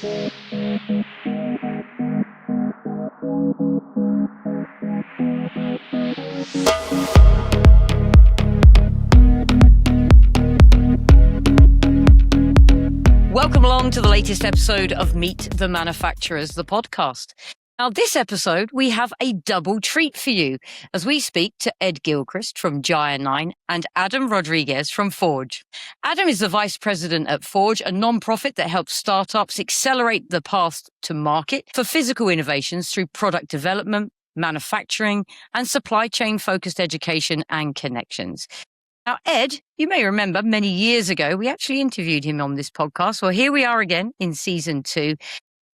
Welcome along to the latest episode of Meet the Manufacturers, the podcast. Now, this episode, we have a double treat for you as we speak to Ed Gilchrest from Gyre9 and Adam Rodrigues from Forge. Adam is the vice president at Forge, a nonprofit that helps startups accelerate the path to market for physical innovations through product development, manufacturing, and supply chain focused education and connections. Now, Ed, you may remember many years ago, we actually interviewed him on this podcast. Well, here we are again in season 2.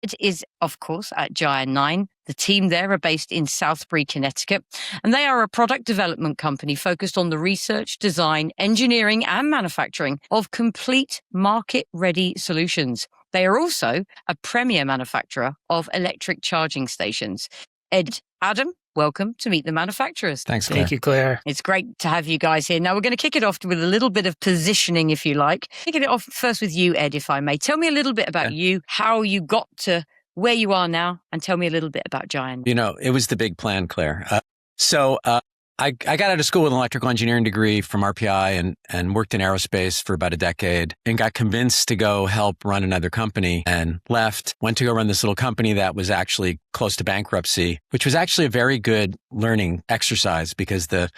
It is, of course, at Gyre9. The team there are based in Southbury, Connecticut, and they are a product development company focused on the research, design, engineering, and manufacturing of complete market-ready solutions. They are also a premier manufacturer of electric charging stations. Ed, Adam, welcome to Meet the Manufacturers. Thanks, Claire. Thank you, Claire. It's great to have you guys here. Now, we're going to kick it off with a little bit of positioning, if you like. Kicking it off first with you, Ed, if I may. Tell me a little bit about you, how you got to where you are now, and tell me a little bit about Gyre9. You know, it was the big plan, Claire. I got out of school with an electrical engineering degree from RPI and worked in aerospace for about a decade and got convinced to go help run another company and left, went to go run this little company that was actually close to bankruptcy, which was actually a very good learning exercise because the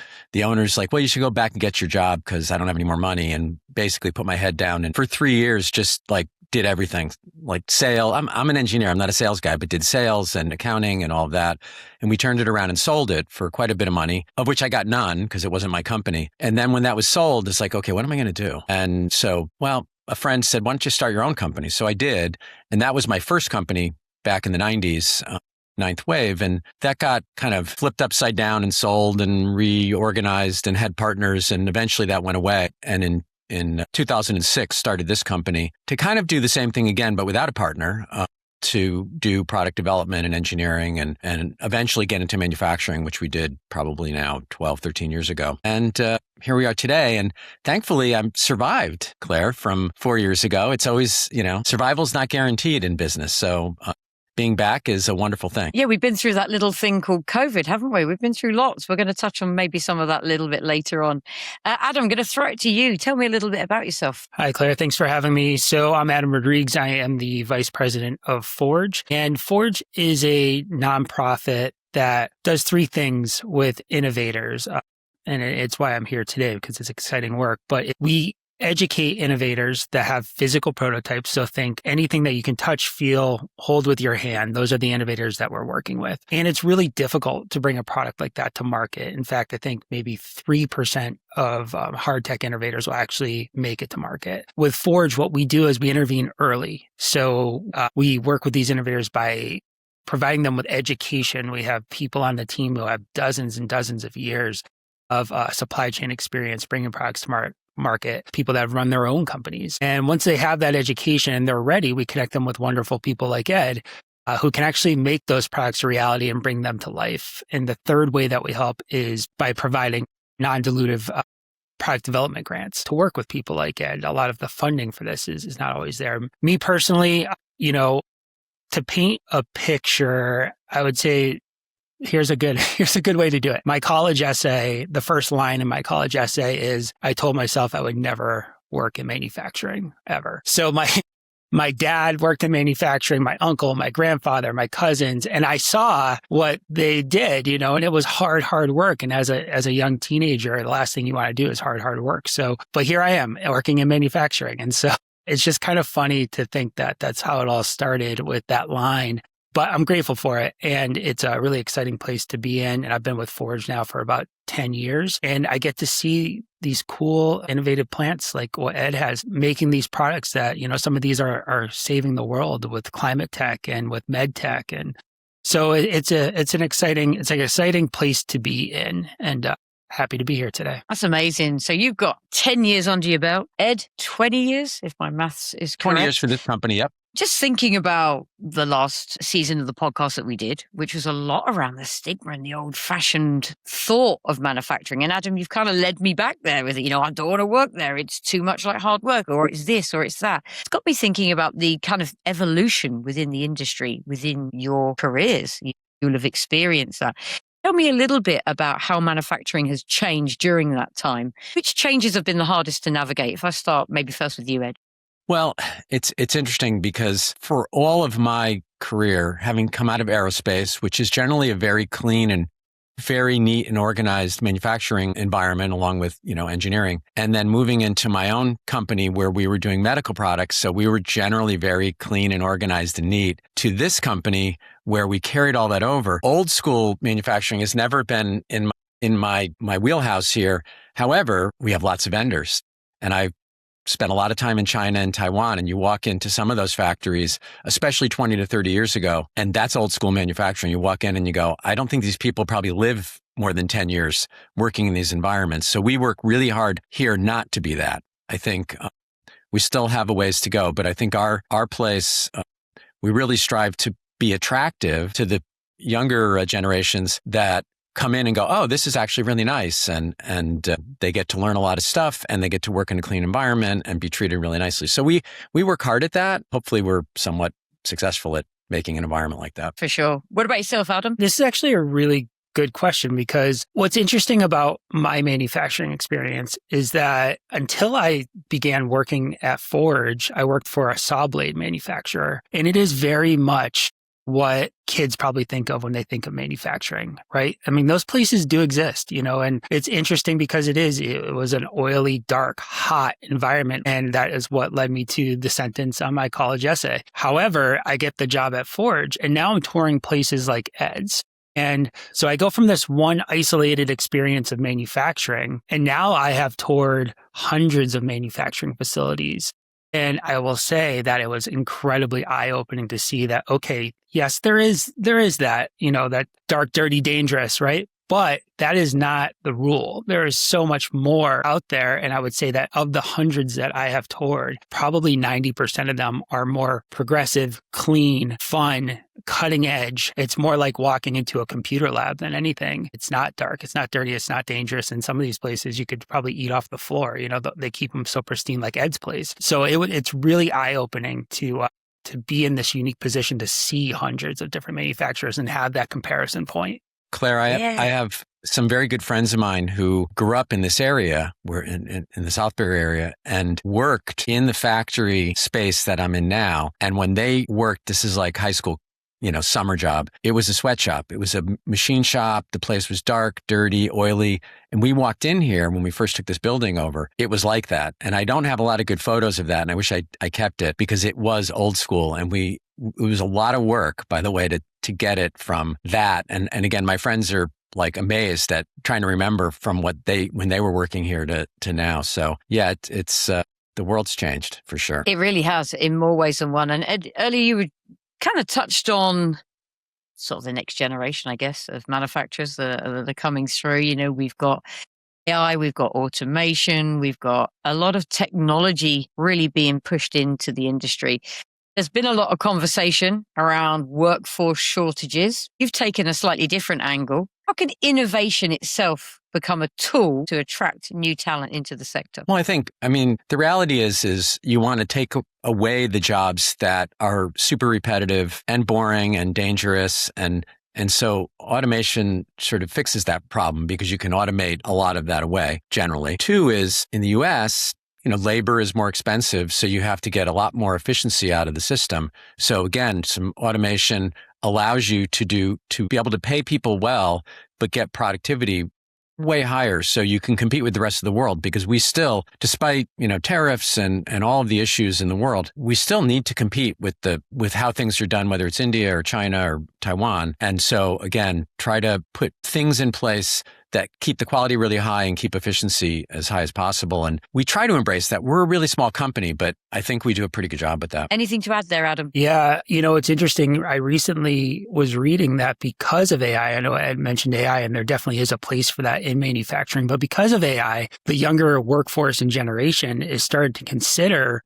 owner's like, well, you should go back and get your job because I don't have any more money, and basically put my head down. And for 3 years, just like did everything like sale. I'm an engineer. I'm not a sales guy, but did sales and accounting and all of that. And we turned it around and sold it for quite a bit of money, of which I got none because it wasn't my company. And then when that was sold, it's like, okay, what am I going to do? And so, well, a friend said, why don't you start your own company? So I did. And that was my first company back in the 90s, Ninth Wave. And that got kind of flipped upside down and sold and reorganized and had partners. And eventually that went away. And in 2006, started this company to kind of do the same thing again, but without a partner, to do product development and engineering and eventually get into manufacturing, which we did probably now 12, 13 years ago. And here we are today. And thankfully, I survived, Claire, from 4 years ago. It's always, survival's not guaranteed in business. So being back is a wonderful thing. Yeah, we've been through that little thing called COVID, haven't we? We've been through lots. We're going to touch on maybe some of that a little bit later on. Adam, I'm going to throw it to you. Tell me a little bit about yourself. Hi, Claire. Thanks for having me. So I'm Adam Rodrigues. I am the vice president of Forge. And Forge is a nonprofit that does 3 things with innovators. And it's why I'm here today, because it's exciting work. But we educate innovators that have physical prototypes. So think anything that you can touch, feel, hold with your hand. Those are the innovators that we're working with. And it's really difficult to bring a product like that to market. In fact, I think maybe 3% of hard tech innovators will actually make it to market. With Forge, what we do is we intervene early. So we work with these innovators by providing them with education. We have people on the team who have dozens and dozens of years of supply chain experience bringing products to market, people that have run their own companies. And once they have that education and they're ready, we connect them with wonderful people like Ed, who can actually make those products a reality and bring them to life. And the third way that we help is by providing non-dilutive product development grants to work with people like Ed. A lot of the funding for this is not always there. Me personally, to paint a picture, I would say, here's a good way to do it. My college essay, the first line in my college essay is, I told myself I would never work in manufacturing ever. So my dad worked in manufacturing, my uncle, my grandfather, my cousins, and I saw what they did, and it was hard work. And as a young teenager, the last thing you want to do is hard work. So, but here I am working in manufacturing. And so it's just kind of funny to think that that's how it all started with that line. But I'm grateful for it. And it's a really exciting place to be in. And I've been with Forge now for about 10 years. And I get to see these cool, innovative plants like what Ed has, making these products that, some of these are saving the world with climate tech and with med tech. And so it's an exciting place to be in. And happy to be here today. That's amazing. So you've got 10 years under your belt. Ed, 20 years, if my maths is correct. 20 years for this company, yep. Just thinking about the last season of the podcast that we did, which was a lot around the stigma and the old-fashioned thought of manufacturing. And Adam, you've kind of led me back there with it. I don't want to work there. It's too much like hard work, or it's this, or it's that. It's got me thinking about the kind of evolution within the industry, within your careers. You'll have experienced that. Tell me a little bit about how manufacturing has changed during that time. Which changes have been the hardest to navigate? If I start maybe first with you, Ed. Well, it's interesting because for all of my career, having come out of aerospace, which is generally a very clean and very neat and organized manufacturing environment, along with, engineering, and then moving into my own company where we were doing medical products. So we were generally very clean and organized and neat, to this company where we carried all that over. Old school manufacturing has never been in my wheelhouse here. However, we have lots of vendors, and I spent a lot of time in China and Taiwan, and you walk into some of those factories, especially 20 to 30 years ago, and that's old school manufacturing. You walk in and you go, I don't think these people probably live more than 10 years working in these environments. So we work really hard here not to be that. I think we still have a ways to go, but I think our place, we really strive to be attractive to the younger generations that come in and go, oh, this is actually really nice. And they get to learn a lot of stuff, and they get to work in a clean environment and be treated really nicely. So we work hard at that. Hopefully we're somewhat successful at making an environment like that. For sure. What about yourself, Adam? This is actually a really good question, because what's interesting about my manufacturing experience is that until I began working at Forge, I worked for a saw blade manufacturer, and it is very much what kids probably think of when they think of manufacturing, right? I mean, those places do exist, and it's interesting because it was an oily, dark, hot environment. And that is what led me to the sentence on my college essay. However, I get the job at Forge, and now I'm touring places like Ed's. And so I go from this one isolated experience of manufacturing, and now I have toured hundreds of manufacturing facilities. And I will say that it was incredibly eye-opening to see that, okay, yes, there is that, that dark, dirty, dangerous, right? But that is not the rule. There is so much more out there. And I would say that of the hundreds that I have toured, probably 90% of them are more progressive, clean, fun, cutting edge. It's more like walking into a computer lab than anything. It's not dark. It's not dirty. It's not dangerous. In some of these places, you could probably eat off the floor. They keep them so pristine, like Ed's place. So it's really eye-opening to be in this unique position to see hundreds of different manufacturers and have that comparison point. Claire, I have some very good friends of mine who grew up in this area, we're in the Southbury area, and worked in the factory space that I'm in now. And when they worked, this is like high school, summer job. It was a sweatshop. It was a machine shop. The place was dark, dirty, oily. And we walked in here when we first took this building over. It was like that. And I don't have a lot of good photos of that. And I wish I kept it, because it was old school. And it was a lot of work, by the way, to get it from that. And again, my friends are like amazed at trying to remember from when they were working here to now. So yeah, it's the world's changed for sure. It really has, in more ways than one. And Ed, earlier you were kind of touched on sort of the next generation, I guess, of manufacturers that are coming through. We've got AI, we've got automation, we've got a lot of technology really being pushed into the industry. There's been a lot of conversation around workforce shortages. You've taken a slightly different angle. How can innovation itself become a tool to attract new talent into the sector? Well, the reality is you want to take away the jobs that are super repetitive and boring and dangerous. And so automation sort of fixes that problem, because you can automate a lot of that away generally. Two is, in the US, labor is more expensive, so you have to get a lot more efficiency out of the system. So again, some automation allows you to be able to pay people well, but get productivity way higher, so you can compete with the rest of the world. Because we still, despite tariffs and all of the issues in the world, we still need to compete with how things are done, whether it's India or China or Taiwan. And so again, try to put things in place that keep the quality really high and keep efficiency as high as possible. And we try to embrace that. We're a really small company, but I think we do a pretty good job with that. Anything to add there, Adam? Yeah, it's interesting. I recently was reading that because of AI, I know Ed mentioned AI, and there definitely is a place for that in manufacturing, but because of AI, the younger workforce and generation is starting to consider,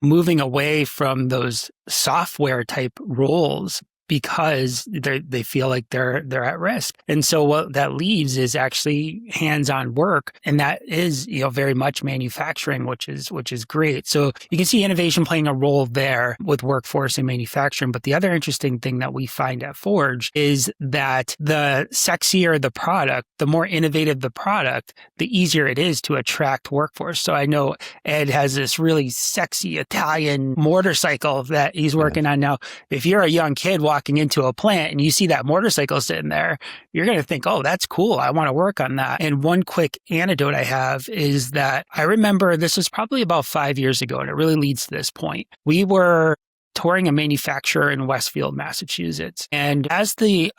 moving away from those software type roles because they feel like they're at risk. And so what that leaves is actually hands-on work. And that is, very much manufacturing, which is great. So you can see innovation playing a role there with workforce and manufacturing. But the other interesting thing that we find at Forge is that the sexier the product, the more innovative the product, the easier it is to attract workforce. So I know Ed has this really sexy Italian motorcycle that he's working on now. If you're a young kid walking into a plant and you see that motorcycle sitting there, you're going to think, oh, that's cool. I want to work on that. And one quick anecdote I have is that I remember this was probably about 5 years ago, and it really leads to this point. We were touring a manufacturer in Westfield, Massachusetts. And as the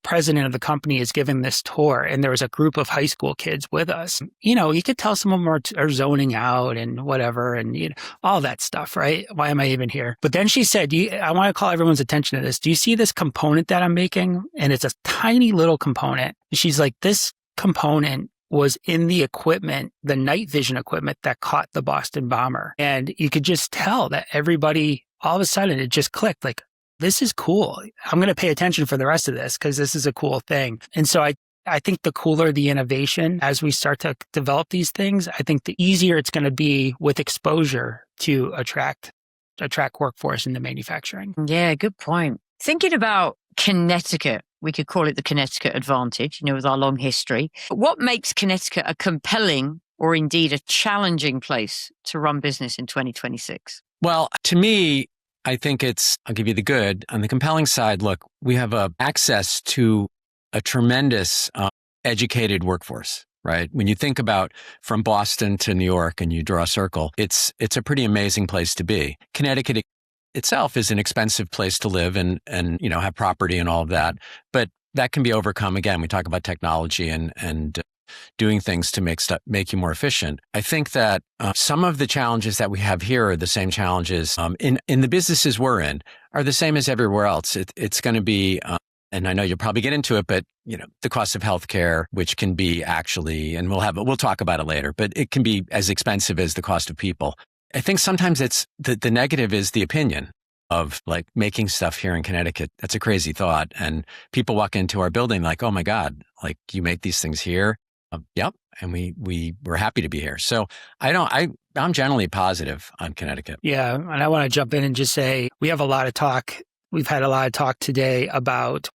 president of the company is giving this tour, and there was a group of high school kids with us, you could tell some of them are zoning out and whatever, and all that stuff, right? Why am I even here? But then she said, I want to call everyone's attention to this. Do you see this component that I'm making? And it's a tiny little component. She's like, this component was in the equipment, the night vision equipment that caught the Boston bomber. And you could just tell that everybody, all of a sudden, it just clicked like, this is cool. I'm going to pay attention for the rest of this because this is a cool thing. And so I think the cooler the innovation as we start to develop these things, I think the easier it's going to be with exposure to attract workforce into manufacturing. Yeah, good point. Thinking about Connecticut, we could call it the Connecticut advantage, with our long history. What makes Connecticut a compelling or indeed a challenging place to run business in 2026? Well, to me, I think I'll give you the good. On the compelling side, look, we have access to a tremendous educated workforce, right? When you think about from Boston to New York and you draw a circle, it's a pretty amazing place to be. Connecticut itself is an expensive place to live and have property and all of that. But that can be overcome. Again, we talk about technology and doing things to make you more efficient. I think that some of the challenges that we have here are the same challenges in the businesses we're in are the same as everywhere else. It's going to be, and I know you'll probably get into it, but the cost of healthcare, which can be actually, and we'll talk about it later, but it can be as expensive as the cost of people. I think sometimes it's the negative is the opinion of like making stuff here in Connecticut. That's a crazy thought. And people walk into our building like, oh my God, like you make these things here. Yep. And we're happy to be here. So I'm generally positive on Connecticut. Yeah. And I want to jump in and just say, we've had a lot of talk today about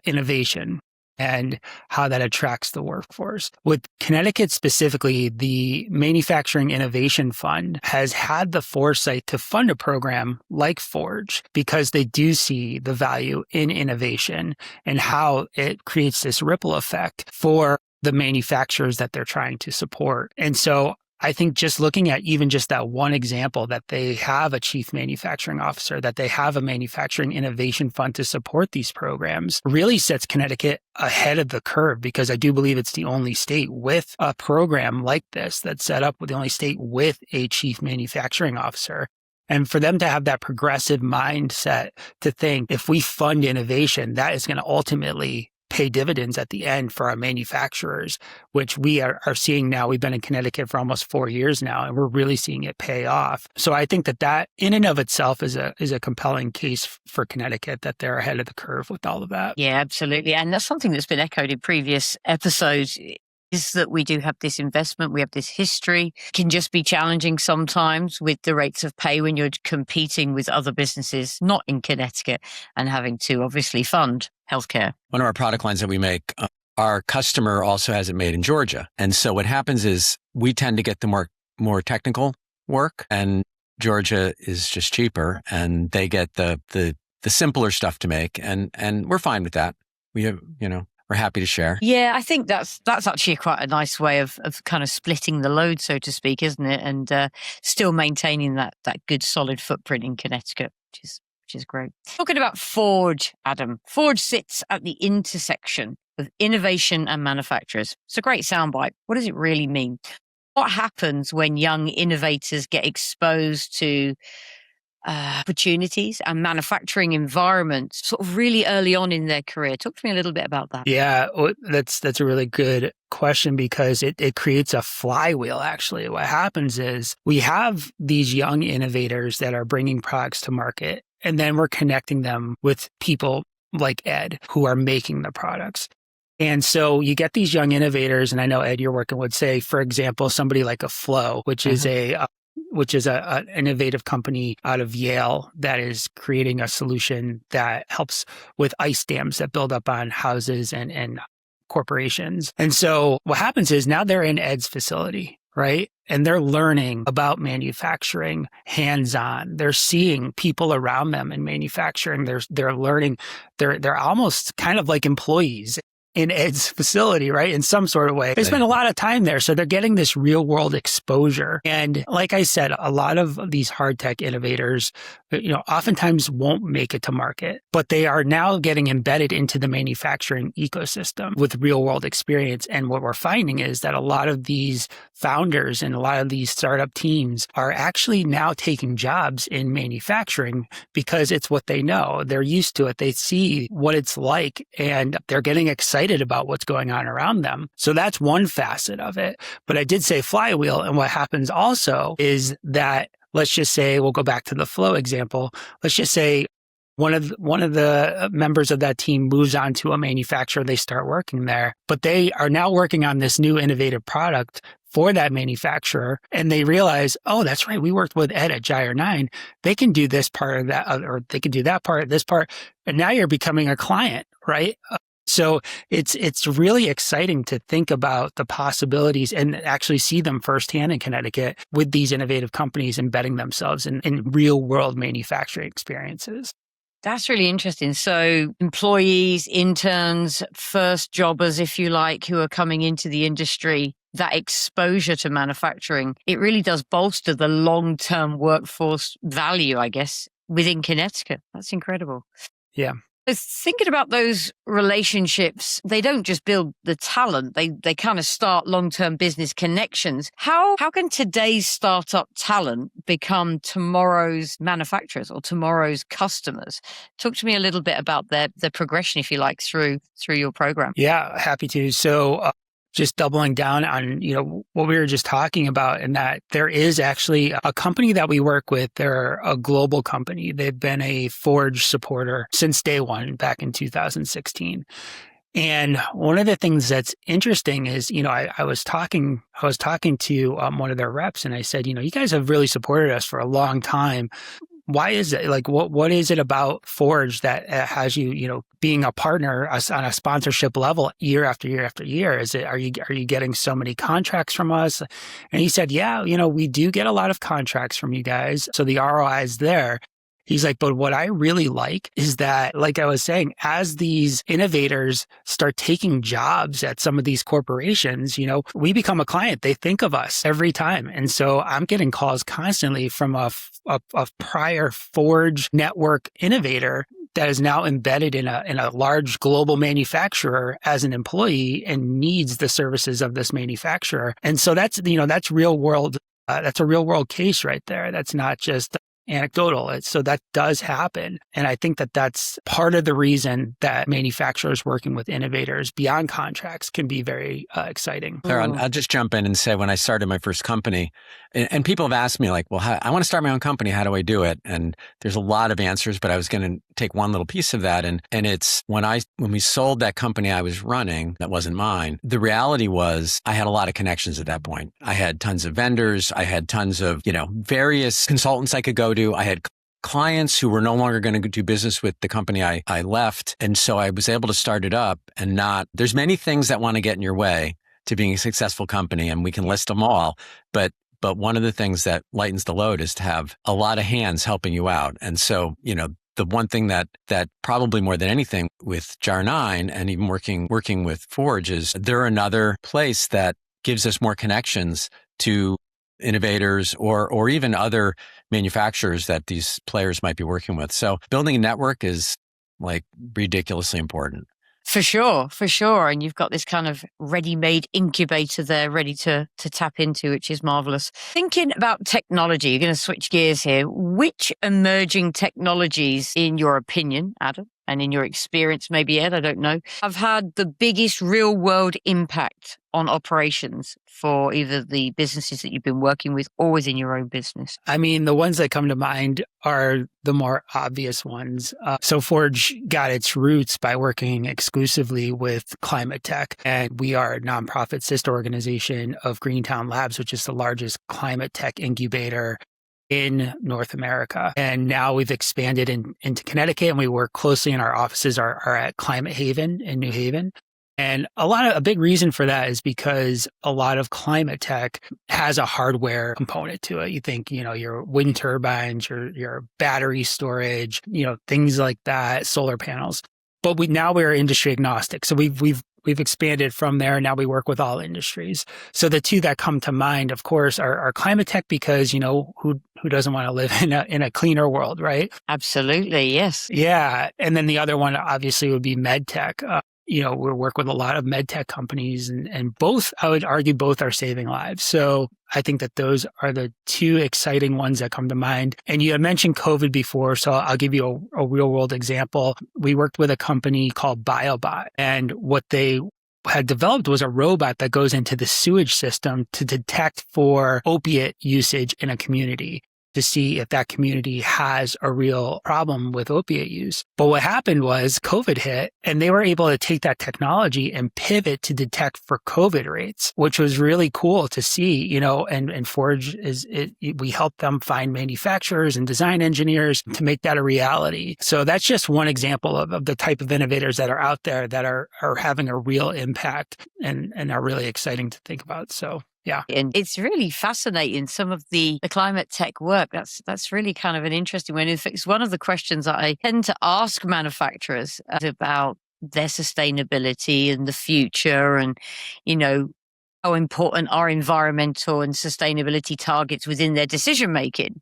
innovation and how that attracts the workforce. With Connecticut specifically, the Manufacturing Innovation Fund has had the foresight to fund a program like Forge because they do see the value in innovation and how it creates this ripple effect for the manufacturers that they're trying to support. And so I think just looking at even just that one example that they have a chief manufacturing officer, that they have a manufacturing innovation fund to support these programs really sets Connecticut ahead of the curve because I do believe it's the only state with a program like this that's set up with the only state with a chief manufacturing officer. And for them to have that progressive mindset to think if we fund innovation, that is going to ultimately pay dividends at the end for our manufacturers, which we are seeing now. We've been in Connecticut for almost 4 years now, and we're really seeing it pay off. So I think that in and of itself is a compelling case for Connecticut that they're ahead of the curve with all of that. Yeah, absolutely. And that's something that's been echoed in previous episodes. Is that we do have this investment, we have this history. It can just be challenging sometimes with the rates of pay when you're competing with other businesses not in Connecticut and having to obviously fund healthcare. One of our product lines that we make, our customer also has it made in Georgia. And so what happens is we tend to get the more technical work, and Georgia is just cheaper and they get the simpler stuff to make. And we're fine with that. We have, we're happy to share. Yeah, I think that's actually quite a nice way of kind of splitting the load, so to speak, isn't it? And still maintaining that good solid footprint in Connecticut, which is great. Talking about Forge, Adam. Forge sits at the intersection of innovation and manufacturers. It's a great soundbite. What does it really mean? What happens when young innovators get exposed to opportunities and manufacturing environments sort of really early on in their career. Talk to me a little bit about that. Yeah, that's a really good question because it creates a flywheel, actually. What happens is we have these young innovators that are bringing products to market, and then we're connecting them with people like Ed who are making the products. And so you get these young innovators, and I know, Ed, you're working with, say, for example, somebody like a Flow, which is an innovative company out of Yale that is creating a solution that helps with ice dams that build up on houses and corporations. And so what happens is now they're in Ed's facility, right? And they're learning about manufacturing hands-on. They're seeing people around them in manufacturing. They're learning. They're almost kind of like employees in Ed's facility, right? In some sort of way. They spend a lot of time there. So they're getting this real world exposure. And like I said, a lot of these hard tech innovators, oftentimes won't make it to market, but they are now getting embedded into the manufacturing ecosystem with real world experience. And what we're finding is that a lot of these founders and a lot of these startup teams are actually now taking jobs in manufacturing because it's what they know. They're used to it. They see what it's like and they're getting excited about what's going on around them. So that's one facet of it. But I did say flywheel. And what happens also is that, let's just say, we'll go back to the Flow example. Let's just say one of the members of that team moves on to a manufacturer. They start working there, but they are now working on this new innovative product for that manufacturer. And they realize, oh, that's right. We worked with Ed at Gyre9. They can do this part of that, or they can do that part, this part. And now you're becoming a client, right? So it's really exciting to think about the possibilities and actually see them firsthand in Connecticut with these innovative companies embedding themselves in real world manufacturing experiences. That's really interesting. So employees, interns, first jobbers, if you like, who are coming into the industry, that exposure to manufacturing, it really does bolster the long-term workforce value, I guess, within Connecticut. That's incredible. Yeah. Thinking about those relationships, they don't just build the talent, they kind of start long-term business connections. How can today's startup talent become tomorrow's manufacturers or tomorrow's customers? Talk to me a little bit about their progression, if you like, through your program. Yeah, happy to. So just doubling down on, what we were just talking about, and that there is actually a company that we work with. They're a global company. They've been a Forge supporter since day one back in 2016. And one of the things that's interesting is, I was talking to one of their reps, and I said, you guys have really supported us for a long time. Why is it? Like, what is it about Forge that has you, being a partner on a sponsorship level year after year after year? Are you getting so many contracts from us? And he said, yeah, we do get a lot of contracts from you guys. So the ROI is there. He's like, but what I really like is that, like I was saying, as these innovators start taking jobs at some of these corporations, we become a client. They think of us every time. And so I'm getting calls constantly from a prior Forge network innovator that is now embedded in a large global manufacturer as an employee and needs the services of this manufacturer. And so that's real world. That's a real world case right there. That's not just anecdotal. So that does happen. And I think that that's part of the reason that manufacturers working with innovators beyond contracts can be very exciting. Claire, I'll just jump in and say, when I started my first company, and people have asked me like, well, I want to start my own company. How do I do it? And there's a lot of answers, but I was going to take one little piece of that. And it's when we sold that company I was running, that wasn't mine. The reality was I had a lot of connections at that point. I had tons of vendors. I had tons of, various consultants I could go to. I had clients who were no longer going to do business with the company I left. And so I was able to start it up and there's many things that want to get in your way to being a successful company, and we can list them all. But one of the things that lightens the load is to have a lot of hands helping you out. And so, the one thing that probably more than anything with Gyre9 and even working with Forge is they're another place that gives us more connections to innovators or even other manufacturers that these players might be working with. So building a network is like ridiculously important. For sure, for sure. And you've got this kind of ready-made incubator there ready to tap into, which is marvelous. Thinking about technology, you're going to switch gears here. Which emerging technologies, in your opinion, Adam, and in your experience, maybe Ed, I don't know, have had the biggest real-world impact on operations for either the businesses that you've been working with or within your own business? I mean, the ones that come to mind are the more obvious ones. So Forge got its roots by working exclusively with climate tech. And we are a nonprofit sister organization of Greentown Labs, which is the largest climate tech incubator in North America. And now we've expanded into Connecticut, and we work closely, and our offices are at Climate Haven in New Haven. And a big reason for that is because a lot of climate tech has a hardware component to it. You think, your wind turbines, your battery storage, things like that, solar panels. But we're industry agnostic. So we've expanded from there. Now we work with all industries. So the two that come to mind, of course, are climate tech, because, who doesn't want to live in a cleaner world, right? Absolutely. Yes. Yeah. And then the other one obviously would be med tech. We work with a lot of med tech companies, and both, I would argue, both are saving lives. So I think that those are the two exciting ones that come to mind. And you had mentioned COVID before, so I'll give you a real world example. We worked with a company called BioBot, and what they had developed was a robot that goes into the sewage system to detect for opiate usage in a community, to see if that community has a real problem with opiate use. But what happened was COVID hit, and they were able to take that technology and pivot to detect for COVID rates, which was really cool to see, and Forge we help them find manufacturers and design engineers to make that a reality. So that's just one example of the type of innovators that are out there that are having a real impact and are really exciting to think about. So yeah. And it's really fascinating, some of the climate tech work. That's really kind of an interesting one. In fact, it's one of the questions that I tend to ask manufacturers about their sustainability and the future, and, how important are environmental and sustainability targets within their decision making.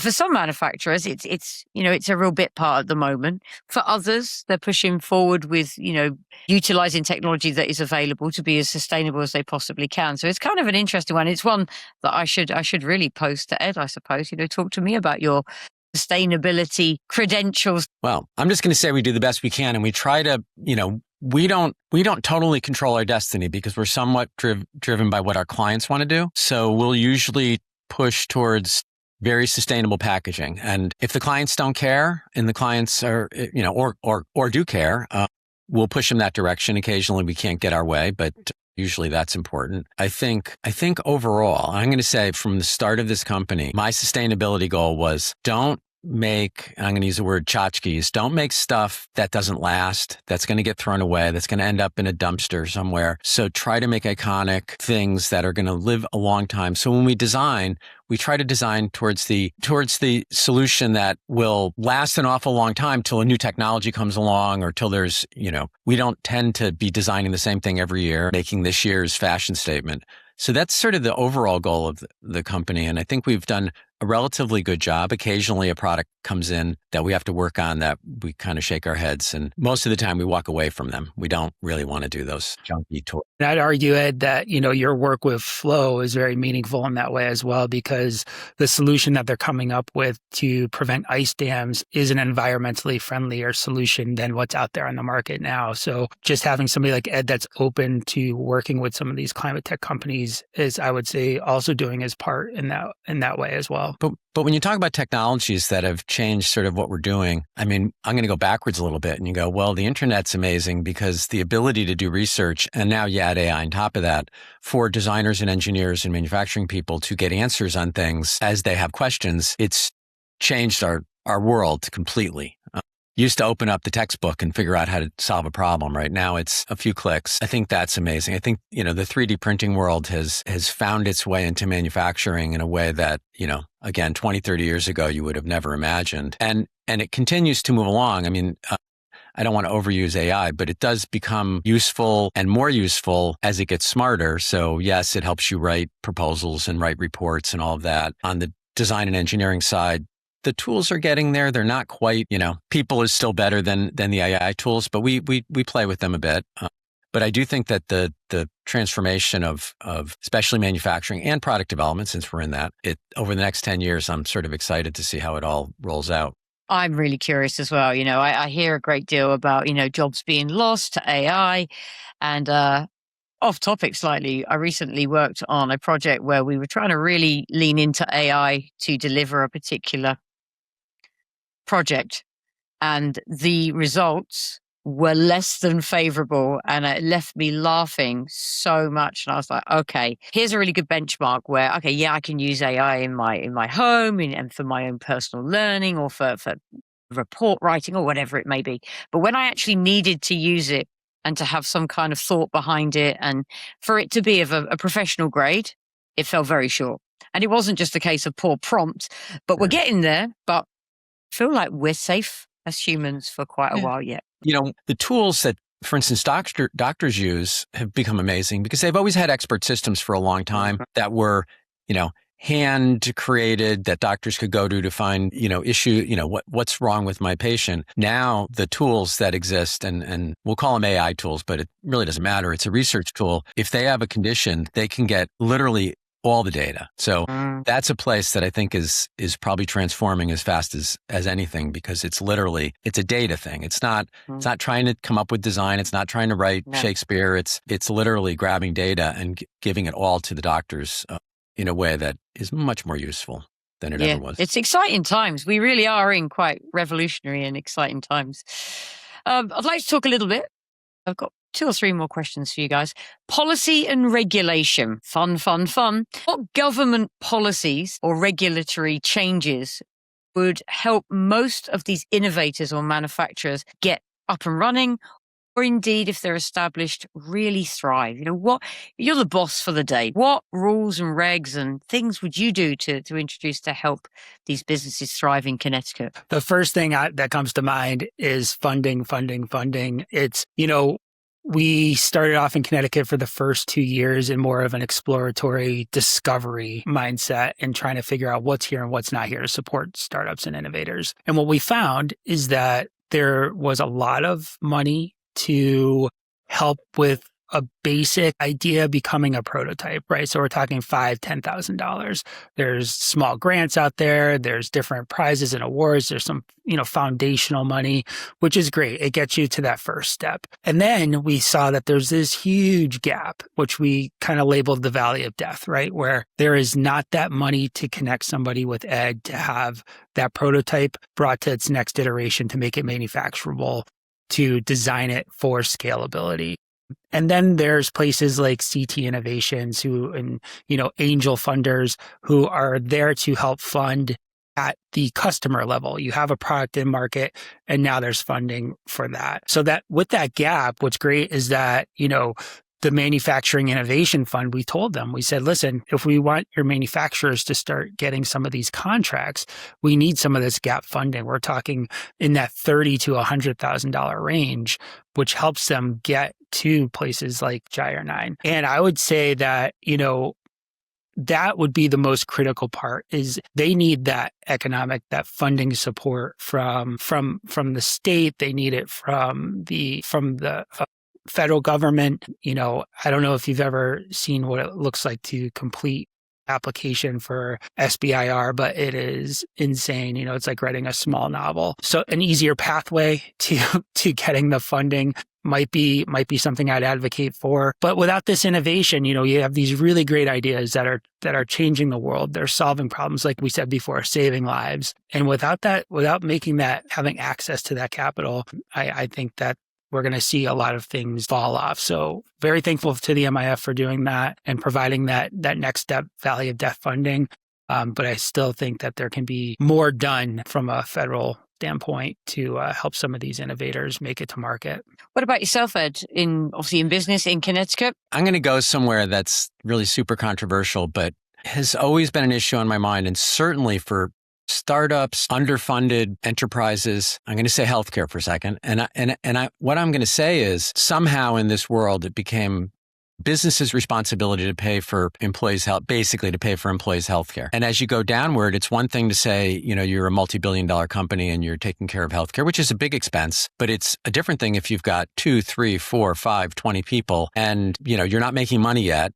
For some manufacturers, it's a real bit part at the moment. For others, they're pushing forward with, utilizing technology that is available to be as sustainable as they possibly can. So it's kind of an interesting one. It's one that I should really post to Ed, I suppose. Talk to me about your sustainability credentials. Well, I'm just going to say we do the best we can, and we try to, we don't totally control our destiny, because we're somewhat driven by what our clients want to do. So we'll usually push towards very sustainable packaging. And if the clients don't care, and the clients are, or do care, we'll push them that direction. Occasionally we can't get our way, but usually that's important. I think overall, I'm going to say from the start of this company, my sustainability goal was don't make, and I'm going to use the word tchotchkes, don't make stuff that doesn't last, that's going to get thrown away, that's going to end up in a dumpster somewhere. So try to make iconic things that are going to live a long time. So when we design, we try to design towards the solution that will last an awful long time till a new technology comes along, or till there's, we don't tend to be designing the same thing every year, making this year's fashion statement. So that's sort of the overall goal of the company. And I think we've done a relatively good job. Occasionally a product comes in that we have to work on that we kind of shake our heads, and most of the time we walk away from them. We don't really want to do those junky toys. And I'd argue, Ed, that, your work with Flow is very meaningful in that way as well, because the solution that they're coming up with to prevent ice dams is an environmentally friendlier solution than what's out there on the market now. So just having somebody like Ed that's open to working with some of these climate tech companies is, I would say, also doing his part in that way as well. But when you talk about technologies that have changed sort of what we're doing, I mean, I'm going to go backwards a little bit, and you go, well, the internet's amazing because the ability to do research, and now you add AI on top of that, for designers and engineers and manufacturing people to get answers on things as they have questions, it's changed our world completely. Used to open up the textbook and figure out how to solve a problem. Right now, it's a few clicks. I think that's amazing. I think, the 3D printing world has found its way into manufacturing in a way that, again, 20, 30 years ago, you would have never imagined. And it continues to move along. I mean, I don't want to overuse AI, but it does become useful and more useful as it gets smarter. So yes, it helps you write proposals and write reports and all of that. On the design and engineering side, the tools are getting there. They're not quite, people is still better than the AI tools, but we play with them a bit. But I do think that the transformation of especially manufacturing and product development, since we're in that, over the next 10 years, I'm sort of excited to see how it all rolls out. I'm really curious as well. I hear a great deal about, jobs being lost to AI. And off topic slightly, I recently worked on a project where we were trying to really lean into AI to deliver a particular project. And the results were less than favorable, and it left me laughing so much. And I was like, okay, here's a really good benchmark where, okay, yeah, I can use AI in my home and for my own personal learning or for report writing or whatever it may be. But when I actually needed to use it and to have some kind of thought behind it and for it to be of a professional grade, it fell very short. And it wasn't just a case of poor prompt, but we're getting there. But I feel like we're safe as humans for quite a while yet. The tools that, for instance, doctors use have become amazing because they've always had expert systems for a long time that were, hand created that doctors could go to find, what's wrong with my patient. Now the tools that exist, and we'll call them AI tools, but it really doesn't matter. It's a research tool. If they have a condition, they can get literally all the data. So that's a place that I think is probably transforming as fast as anything, because it's a data thing. It's not trying to come up with design. It's not trying to write Shakespeare. It's literally grabbing data and giving it all to the doctors in a way that is much more useful than it ever was. It's exciting times. We really are in quite revolutionary and exciting times. I'd like to talk a little bit. I've got 2 or 3 more questions for you guys. Policy and regulation. Fun. What government policies or regulatory changes would help most of these innovators or manufacturers get up and running, or indeed, if they're established, really thrive? You're the boss for the day. What rules and regs and things would you do to introduce to help these businesses thrive in Connecticut? The first thing that comes to mind is funding. It's, we started off in Connecticut for the first 2 years in more of an exploratory discovery mindset and trying to figure out what's here and what's not here to support startups and innovators. And what we found is that there was a lot of money to help with a basic idea becoming a prototype, right? So we're talking $5,000, $10,000. There's small grants out there. There's different prizes and awards. There's some, foundational money, which is great. It gets you to that first step. And then we saw that there's this huge gap, which we kind of labeled the valley of death, right? Where there is not that money to connect somebody with Ed to have that prototype brought to its next iteration to make it manufacturable, to design it for scalability. And then there's places like CT Innovations and angel funders who are there to help fund at the customer level. You have a product in market and now there's funding for that. So that with that gap, what's great is that, the Manufacturing Innovation Fund, we told them, we said, listen, if we want your manufacturers to start getting some of these contracts, we need some of this gap funding. We're talking in that $30,000 to $100,000 range, which helps them get to places like Gyre9. And I would say that, that would be the most critical part, is they need that that funding support from the state. They need it from the federal government. I don't know if you've ever seen what it looks like to complete application for SBIR, but it is insane. It's like writing a small novel. So an easier pathway to getting the funding might be something I'd advocate for. But without this innovation, you have these really great ideas that are changing the world. They're solving problems, like we said before, saving lives. And without having access to that capital, I think that we're going to see a lot of things fall off. So very thankful to the MIF for doing that and providing that next step, valley of death funding. But I still think that there can be more done from a federal standpoint to help some of these innovators make it to market. What about yourself, Ed, obviously in business in Connecticut? I'm going to go somewhere that's really super controversial, but has always been an issue on my mind, and certainly for startups, underfunded enterprises. I'm going to say healthcare for a second. And what I'm going to say is somehow in this world, it became business's responsibility to pay for employees' health, basically to pay for employees' healthcare. And as you go downward, it's one thing to say, you're a multi-billion-dollar company and you're taking care of healthcare, which is a big expense. But it's a different thing if you've got 2, 3, 4, 5, 20 people and, you're not making money yet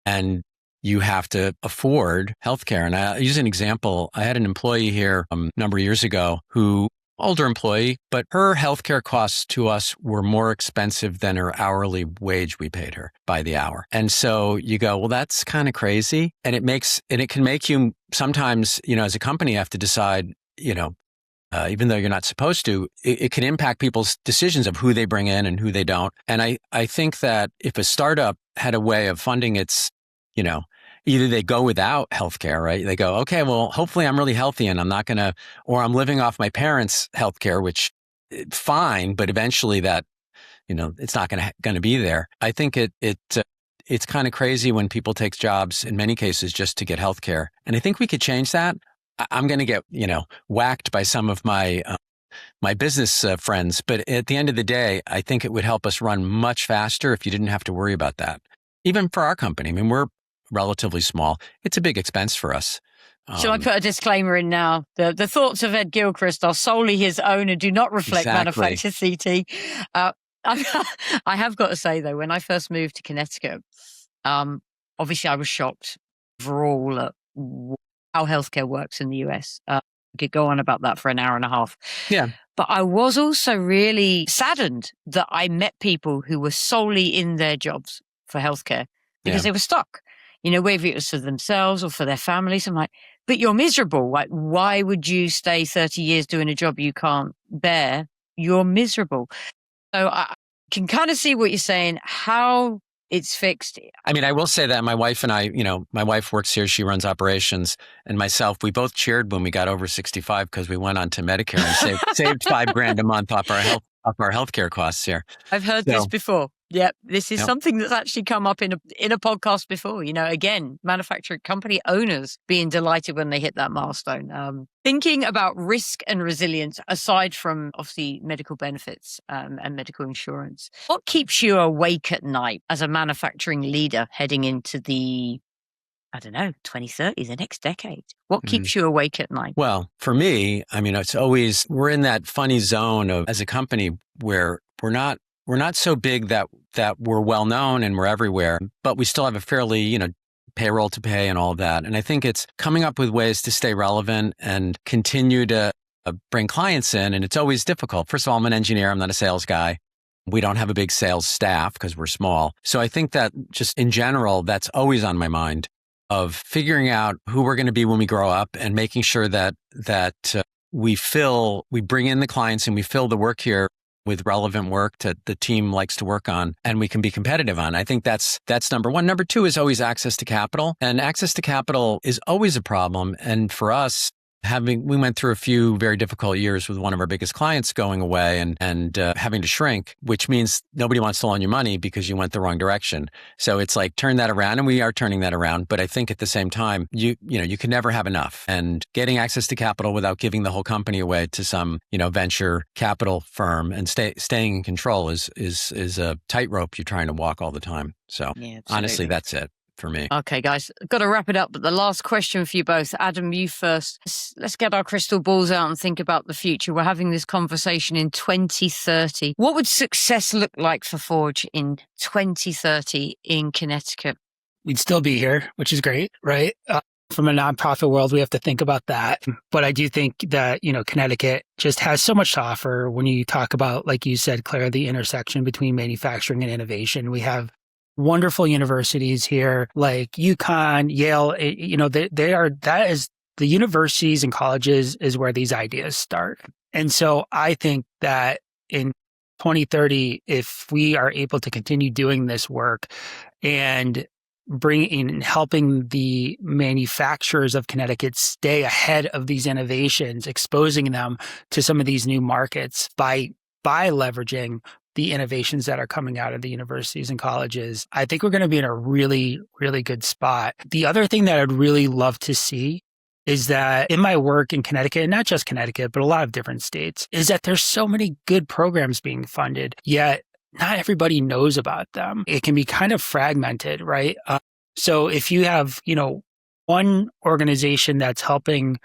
and you have to afford healthcare. And I use an example. I had an employee here a number of years ago older employee, but her healthcare costs to us were more expensive than her hourly wage we paid her by the hour. And so you go, well, that's kind of crazy. And it can make you sometimes, as a company, you have to decide, even though you're not supposed to, it can impact people's decisions of who they bring in and who they don't. And I think that if a startup had a way of funding its, either they go without healthcare, right? They go, okay, well, hopefully I'm really healthy and I'm not going to, or I'm living off my parents' healthcare, which fine, but eventually that, it's not going to be there. I think it's kind of crazy when people take jobs in many cases just to get healthcare. And I think we could change that. I'm going to get, whacked by some of my business friends. But at the end of the day, I think it would help us run much faster if you didn't have to worry about that. Even for our company. I mean, we're relatively small. It's a big expense for us. Shall I put a disclaimer in now? The thoughts of Ed Gilchrest are solely his own and do not reflect ManufactureCT. I have got to say, though, when I first moved to Connecticut, obviously I was shocked overall at how healthcare works in the US. I could go on about that for an hour and a half. Yeah. But I was also really saddened that I met people who were solely in their jobs for healthcare because they were stuck. Whether it was for themselves or for their families. I'm like, but you're miserable. Like, why would you stay 30 years doing a job you can't bear? You're miserable. So I can kind of see what you're saying, how it's fixed. I mean, I will say that my wife and I, my wife works here, she runs operations, and myself, we both cheered when we got over 65 because we went on to Medicare and saved $5,000 a month off our healthcare costs here. I've heard this before. Yep. This is something that's actually come up in a podcast before. Again, manufacturing company owners being delighted when they hit that milestone. Thinking about risk and resilience, aside from obviously medical benefits and medical insurance, what keeps you awake at night as a manufacturing leader heading into the 2030, the next decade? What keeps you awake at night? Well, for me, I mean, it's always, we're in that funny zone of, as a company, where we're not so big that we're well known and we're everywhere, but we still have a fairly, payroll to pay and all of that. And I think it's coming up with ways to stay relevant and continue to bring clients in. And it's always difficult. First of all, I'm an engineer. I'm not a sales guy. We don't have a big sales staff because we're small. So I think that just in general, that's always on my mind, of figuring out who we're going to be when we grow up and making sure that we bring in the clients and we fill the work here with relevant work that the team likes to work on and we can be competitive on. I think that's number one. Number two is always access to capital. And access to capital is always a problem. And for us, we went through a few very difficult years with one of our biggest clients going away and having to shrink, which means nobody wants to loan you money because you went the wrong direction. So it's like, turn that around, and we are turning that around. But I think at the same time, you can never have enough. And getting access to capital without giving the whole company away to some, venture capital firm and staying in control is a tightrope you're trying to walk all the time. So honestly, that's it for me. Okay, guys, got to wrap it up. But the last question for you both, Adam, you first. Let's get our crystal balls out and think about the future. We're having this conversation in 2030. What would success look like for Forge in 2030 in Connecticut? We'd still be here, which is great, right? From a nonprofit world, we have to think about that. But I do think that, Connecticut just has so much to offer when you talk about, like you said, Claire, the intersection between manufacturing and innovation. We have wonderful universities here like UConn, Yale, the universities and colleges is where these ideas start. And so I think that in 2030, if we are able to continue doing this work and helping the manufacturers of Connecticut stay ahead of these innovations, exposing them to some of these new markets by leveraging the innovations that are coming out of the universities and colleges, I think we're going to be in a really, really good spot. The other thing that I'd really love to see is that in my work in Connecticut, and not just Connecticut, but a lot of different states, is that there's so many good programs being funded, yet not everybody knows about them. It can be kind of fragmented, right? So if you have, one organization that's helping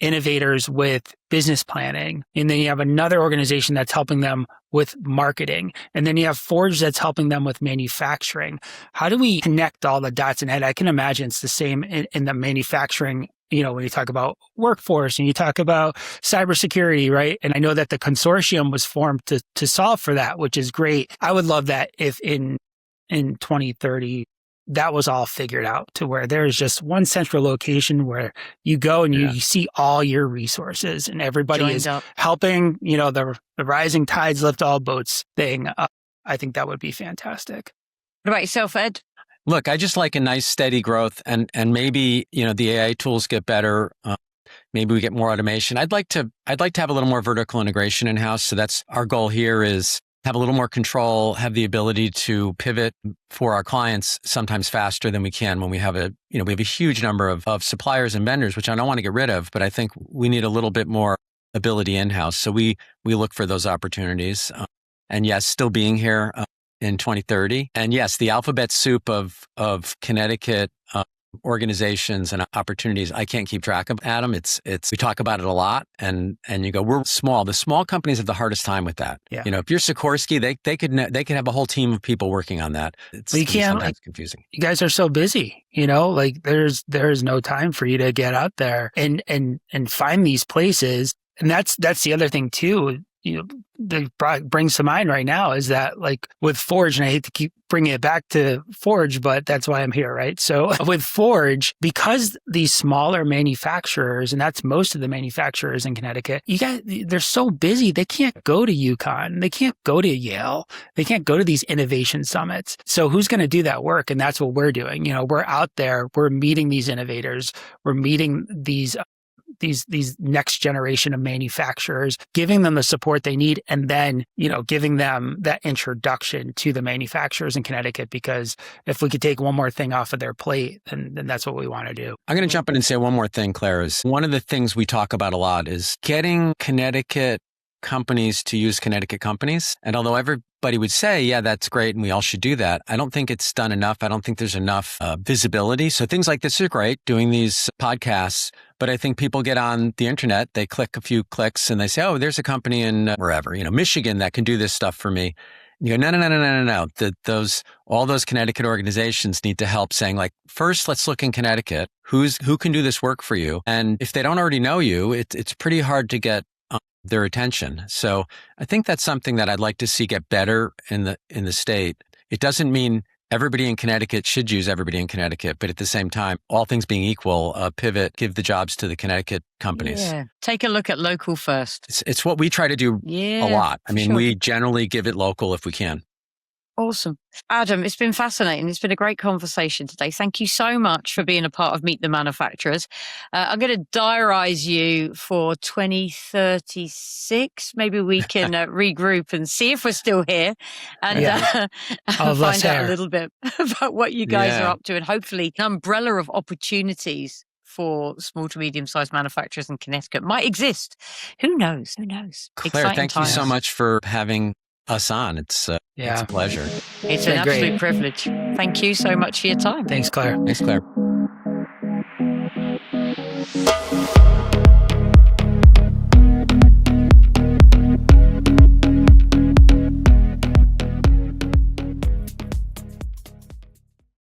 innovators with business planning, and then you have another organization that's helping them with marketing, and then you have Forge that's helping them with manufacturing. How do we connect all the dots? And Ed, I can imagine it's the same in the manufacturing, when you talk about workforce and you talk about cybersecurity, right? And I know that the consortium was formed to solve for that, which is great. I would love that if in 2030, that was all figured out to where there's just one central location where you go and you see all your resources and everybody is helping, the rising tides lift all boats thing. I think that would be fantastic. What about yourself, Ed? Look, I just like a nice steady growth and maybe, the AI tools get better. Maybe we get more automation. I'd like to have a little more vertical integration in-house. So that's our goal here, is have a little more control, have the ability to pivot for our clients sometimes faster than we can when we have a huge number of suppliers and vendors, which I don't want to get rid of, but I think we need a little bit more ability in-house. So we look for those opportunities. And yes, still being here in 2030. And yes, the alphabet soup of Connecticut organizations and opportunities, I can't keep track of, Adam. It's we talk about it a lot, and you go, we're small. The small companies have the hardest time with that. Yeah. If you're Sikorsky, they could have a whole team of people working on that. It's sometimes confusing. You guys are so busy, there's no time for you to get out there and find these places. And that's the other thing too. That brings to mind right now is that, like, with Forge, and I hate to keep bringing it back to Forge, but that's why I'm here, right? So with Forge, because these smaller manufacturers, and that's most of the manufacturers in Connecticut, they're so busy, they can't go to UConn, they can't go to Yale, they can't go to these innovation summits. So who's going to do that work? And that's what we're doing. We're out there, we're meeting these innovators, we're meeting these next generation of manufacturers, giving them the support they need, and then, giving them that introduction to the manufacturers in Connecticut, because if we could take one more thing off of their plate, then that's what we want to do. I'm going to jump in and say one more thing, Claire. Is one of the things we talk about a lot is getting Connecticut companies to use Connecticut companies. And although everybody would say, yeah, that's great and we all should do that, I don't think it's done enough. I don't think there's enough visibility. So things like this are great, doing these podcasts. But I think people get on the internet, they click a few clicks and they say, oh, there's a company in wherever, Michigan that can do this stuff for me. And you go, no. All those Connecticut organizations need to help, saying, like, first, let's look in Connecticut. Who can do this work for you? And if they don't already know you, it's pretty hard to get their attention. So I think that's something that I'd like to see get better in the state. It doesn't mean everybody in Connecticut should use everybody in Connecticut, but at the same time, all things being equal, pivot, give the jobs to the Connecticut companies. Yeah. Take a look at local first. It's what we try to do a lot. I mean, we generally give it local if we can. Awesome. Adam, it's been fascinating. It's been a great conversation today. Thank you so much for being a part of Meet the Manufacturers. I'm going to diarize you for 2036. Maybe we can regroup and see if we're still here and find out a little bit about what you guys are up to, and hopefully an umbrella of opportunities for small to medium-sized manufacturers in Connecticut might exist. Who knows? Claire, Exciting thank times. you so much for having us on. It's a pleasure. It's an absolute privilege. Thank you so much for your time. Thanks, Claire. Thanks, Claire.